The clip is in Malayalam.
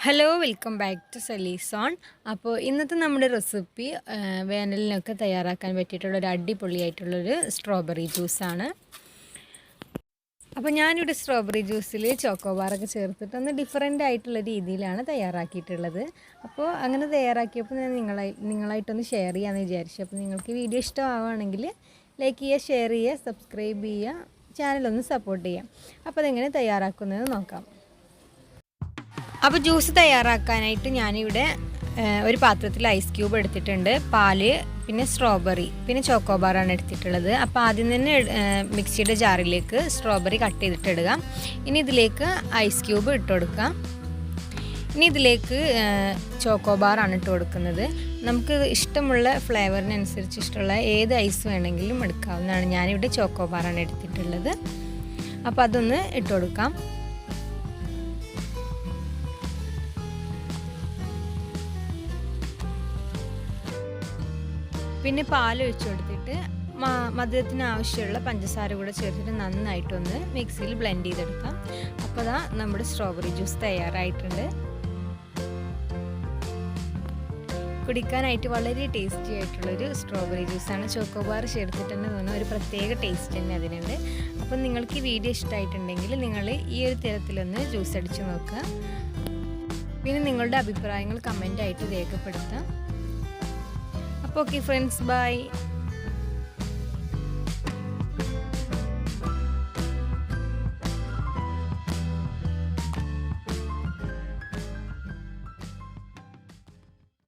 ഹലോ വെൽക്കം ബാക്ക് ടു സലിസോൺ. അപ്പോൾ ഇന്നത്തെ നമ്മുടെ റെസിപ്പി വേനലിനൊക്കെ തയ്യാറാക്കാൻ പറ്റിയിട്ടുള്ളൊരു അടിപൊളിയായിട്ടുള്ളൊരു സ്ട്രോബെറി ജ്യൂസാണ്. അപ്പോൾ ഞാനിവിടെ സ്ട്രോബെറി ജ്യൂസിൽ ചോക്കോബാറൊക്കെ ചേർത്തിട്ട് ഒന്ന് ഡിഫറെൻ്റ് ആയിട്ടുള്ള രീതിയിലാണ് തയ്യാറാക്കിയിട്ടുള്ളത്. അപ്പോൾ അങ്ങനെ തയ്യാറാക്കിയപ്പോൾ ഞാൻ നിങ്ങളായിട്ടൊന്ന് ഷെയർ ചെയ്യാമെന്ന് വിചാരിച്ചു. അപ്പോൾ നിങ്ങൾക്ക് വീഡിയോ ഇഷ്ടമാവുകയാണെങ്കിൽ ലൈക്ക് ചെയ്യുക, ഷെയർ ചെയ്യുക, സബ്സ്ക്രൈബ് ചെയ്യുക, ചാനലൊന്ന് സപ്പോർട്ട് ചെയ്യാം. അപ്പോൾ അതെങ്ങനെ തയ്യാറാക്കുന്നത് നോക്കാം. അപ്പോൾ ജ്യൂസ് തയ്യാറാക്കാനായിട്ട് ഞാനിവിടെ ഒരു പാത്രത്തിൽ ഐസ് ക്യൂബ് എടുത്തിട്ടുണ്ട്, പാല്, പിന്നെ സ്ട്രോബെറി, പിന്നെ ചോക്കോബാറാണ് എടുത്തിട്ടുള്ളത്. അപ്പോൾ ആദ്യം തന്നെ മിക്സിയുടെ ജാറിലേക്ക് സ്ട്രോബെറി കട്ട് ചെയ്തിട്ടിടുക. ഇനി ഇതിലേക്ക് ഐസ് ക്യൂബ് ഇട്ട് കൊടുക്കാം. ഇനി ഇതിലേക്ക് ചോക്കോബാറാണ് ഇട്ട് കൊടുക്കുന്നത്. നമുക്ക് ഇഷ്ടമുള്ള ഫ്ലേവറിനനുസരിച്ച് ഇഷ്ടമുള്ള ഏത് ഐസ് വേണമെങ്കിലും എടുക്കാവുന്നതാണ്. ഞാനിവിടെ ചോക്കോബാറാണ് എടുത്തിട്ടുള്ളത്. അപ്പോൾ അതൊന്ന് ഇട്ട് കൊടുക്കാം. പിന്നെ പാൽ ഒഴിച്ചു കൊടുത്തിട്ട് മധുരത്തിന് ആവശ്യമുള്ള പഞ്ചസാര കൂടെ ചേർത്തിട്ട് നന്നായിട്ടൊന്ന് മിക്സിയിൽ ബ്ലെൻഡ് ചെയ്തെടുക്കാം. അപ്പോൾ അതാ നമ്മുടെ സ്ട്രോബെറി ജ്യൂസ് തയ്യാറായിട്ടുണ്ട്. കുടിക്കാനായിട്ട് വളരെ ടേസ്റ്റി ആയിട്ടുള്ളൊരു സ്ട്രോബെറി ജ്യൂസാണ്. ചോക്കോബാർ ചേർത്തിട്ട് തന്നെ തോന്നുന്ന ഒരു പ്രത്യേക ടേസ്റ്റ് തന്നെ അതിനുണ്ട്. അപ്പം നിങ്ങൾക്ക് ഈ വീഡിയോ ഇഷ്ടമായിട്ടുണ്ടെങ്കിൽ നിങ്ങൾ ഈ ഒരു തരത്തിലൊന്ന് ജ്യൂസ് അടിച്ച് നോക്കുക. പിന്നെ നിങ്ങളുടെ അഭിപ്രായങ്ങൾ കമൻ്റായിട്ട് രേഖപ്പെടുത്താം. Okay friends, bye.